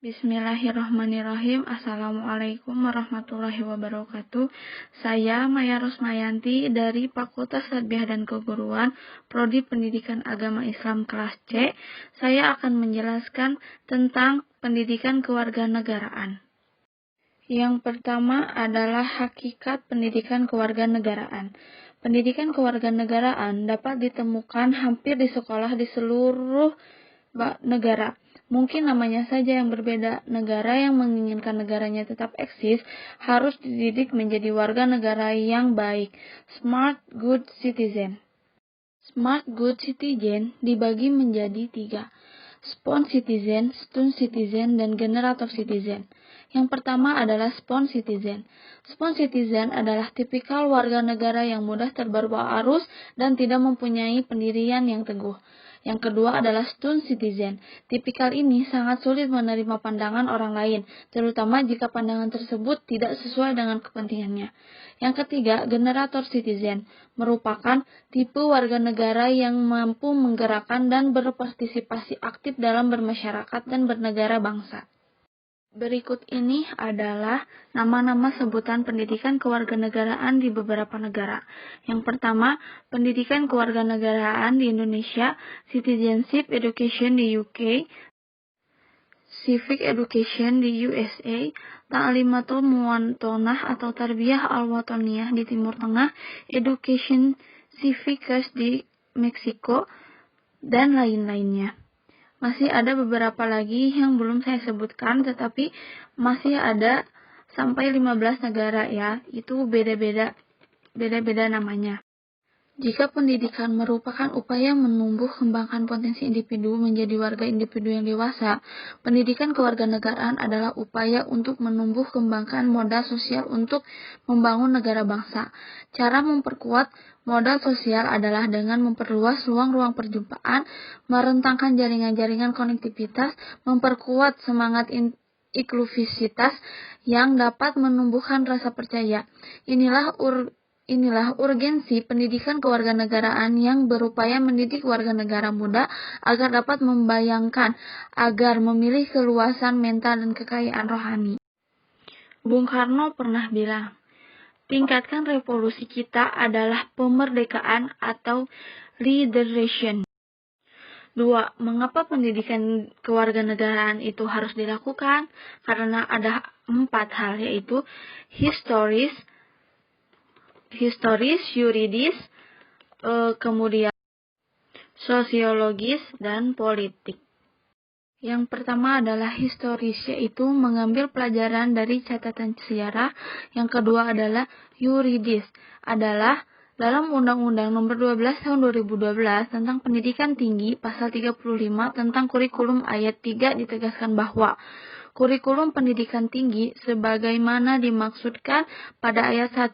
Bismillahirrahmanirrahim. Assalamualaikum warahmatullahi wabarakatuh. Saya Maya Rosmayanti dari Fakultas Tarbiyah dan Keguruan, Prodi Pendidikan Agama Islam kelas C. Saya akan menjelaskan tentang pendidikan kewarganegaraan. Yang pertama adalah hakikat pendidikan kewarganegaraan. Pendidikan kewarganegaraan dapat ditemukan hampir di sekolah di seluruh negara. Mungkin namanya saja yang berbeda. Negara yang menginginkan negaranya tetap eksis harus dididik menjadi warga negara yang baik. Smart Good Citizen. Smart Good Citizen dibagi menjadi 3. Spawn Citizen, Stun Citizen, dan Generator Citizen. Yang pertama adalah Spawn Citizen. Spawn Citizen adalah tipikal warga negara yang mudah terbawa arus dan tidak mempunyai pendirian yang teguh. Yang kedua adalah Stun Citizen. Tipikal ini sangat sulit menerima pandangan orang lain, terutama jika pandangan tersebut tidak sesuai dengan kepentingannya. Yang ketiga, Generator Citizen merupakan tipe warga negara yang mampu menggerakkan dan berpartisipasi aktif dalam bermasyarakat dan bernegara bangsa. Berikut ini adalah nama-nama sebutan pendidikan kewarganegaraan di beberapa negara. Yang pertama, pendidikan kewarganegaraan di Indonesia, Citizenship Education di UK, Civic Education di USA, Ta'limatul Muwatonah atau Tarbiyah Al-Watoniyah di Timur Tengah, Education Civicus di Meksiko, dan lain-lainnya. Masih ada beberapa lagi yang belum saya sebutkan, tetapi masih ada sampai 15 negara ya, itu beda-beda namanya. Jika pendidikan merupakan upaya menumbuh kembangkan potensi individu menjadi warga individu yang dewasa, pendidikan kewarganegaraan adalah upaya untuk menumbuh kembangkan modal sosial untuk membangun negara bangsa. Cara memperkuat modal sosial adalah dengan memperluas ruang-ruang perjumpaan, merentangkan jaringan-jaringan konektivitas, memperkuat semangat inklusivitas yang dapat menumbuhkan rasa percaya. Inilah urgensi pendidikan kewarganegaraan yang berupaya mendidik warga negara muda agar dapat membayangkan, agar memilih keluasan mental dan kekayaan rohani. Bung Karno pernah bilang, tingkatkan revolusi kita adalah pemerdekaan atau liberation. 2. Mengapa pendidikan kewarganegaraan itu harus dilakukan? Karena ada 4 hal, yaitu historis, yuridis, kemudian sosiologis, dan politik. Yang pertama adalah historis, yaitu mengambil pelajaran dari catatan sejarah. Yang kedua adalah yuridis, adalah dalam Undang-Undang Nomor 12 Tahun 2012 tentang Pendidikan Tinggi, Pasal 35 tentang kurikulum ayat 3 ditegaskan bahwa kurikulum pendidikan tinggi sebagaimana dimaksudkan pada ayat 1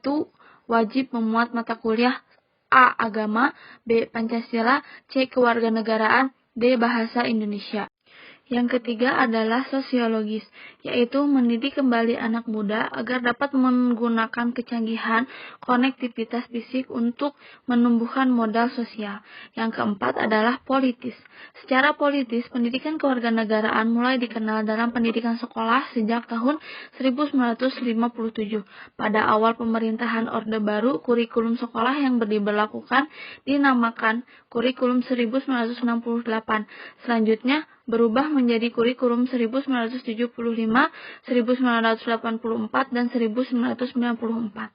wajib memuat mata kuliah A. Agama, B. Pancasila, C. Kewarganegaraan, D. Bahasa Indonesia. Yang ketiga adalah sosiologis, yaitu mendidik kembali anak muda agar dapat menggunakan kecanggihan konektivitas fisik untuk menumbuhkan modal sosial. Yang keempat adalah politis. Secara politis, pendidikan kewarganegaraan mulai dikenal dalam pendidikan sekolah sejak tahun 1957. Pada awal pemerintahan Orde Baru, kurikulum sekolah yang diberlakukan dinamakan kurikulum 1968. Selanjutnya, berubah menjadi kurikulum 1975, 1984, dan 1994.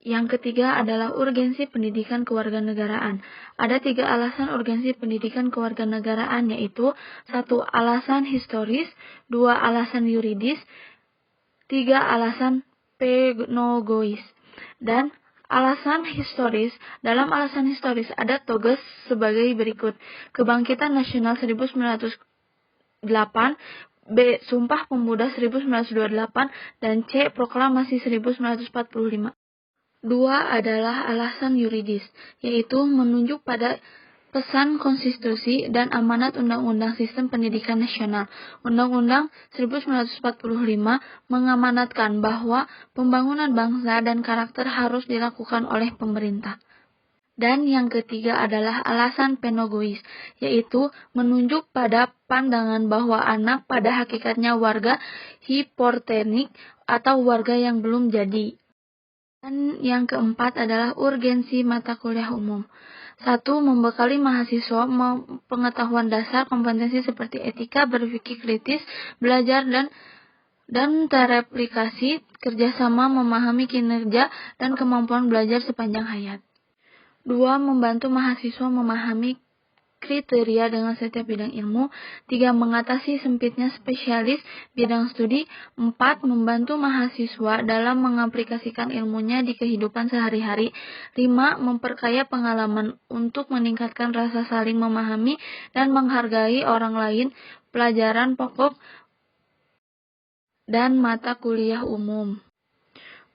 Yang ketiga adalah urgensi pendidikan kewarganegaraan. Ada 3 alasan urgensi pendidikan kewarganegaraan, yaitu 1. Alasan historis, 2. Alasan yuridis, 3. Alasan pedagogiis. Dan alasan historis, dalam alasan historis ada tugas sebagai berikut. Kebangkitan Nasional 1908, B. Sumpah Pemuda 1928, dan C. Proklamasi 1945. 2 adalah alasan yuridis, yaitu menunjuk pada pesan konstitusi dan amanat Undang-Undang Sistem Pendidikan Nasional. Undang-Undang 1945 mengamanatkan bahwa pembangunan bangsa dan karakter harus dilakukan oleh pemerintah. Dan yang ketiga adalah alasan pedagogiis, yaitu menunjuk pada pandangan bahwa anak pada hakikatnya warga hipotetik atau warga yang belum jadi. Dan yang keempat adalah urgensi mata kuliah umum. 1. Membekali mahasiswa pengetahuan dasar kompetensi seperti etika, berpikir kritis, belajar dan terreplikasi, kerjasama, memahami kinerja, dan kemampuan belajar sepanjang hayat. 2. Membantu mahasiswa memahami kriteria dengan setiap bidang ilmu. 3. Mengatasi sempitnya spesialis bidang studi. 4. Membantu mahasiswa dalam mengaplikasikan ilmunya di kehidupan sehari-hari. 5. Memperkaya pengalaman untuk meningkatkan rasa saling memahami dan menghargai orang lain. Pelajaran pokok dan mata kuliah umum.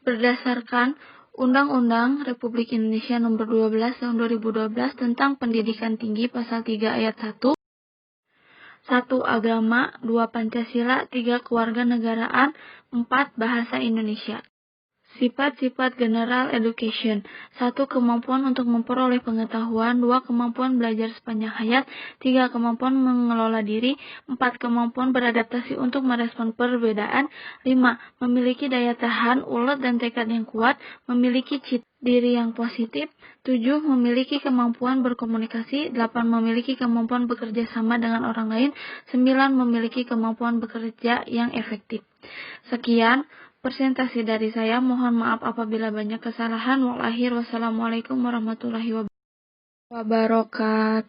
Berdasarkan Undang-Undang Republik Indonesia Nomor 12 Tahun 2012 tentang Pendidikan Tinggi Pasal 3 Ayat 1, 1. Agama, 2. Pancasila, 3. Kewarganegaraan, 4. Bahasa Indonesia. Sifat-sifat general education. 1. Kemampuan untuk memperoleh pengetahuan. 2. Kemampuan belajar sepanjang hayat. 3. Kemampuan mengelola diri. 4. Kemampuan beradaptasi untuk merespon perbedaan. 5. Memiliki daya tahan, ulet, dan tekad yang kuat. Memiliki citra diri yang positif. 7. Memiliki kemampuan berkomunikasi. 8. Memiliki kemampuan bekerja sama dengan orang lain. 9. Memiliki kemampuan bekerja yang efektif. Sekian presentasi dari saya. Mohon maaf apabila banyak kesalahan. Wassalamualaikum warahmatullahi wabarakatuh.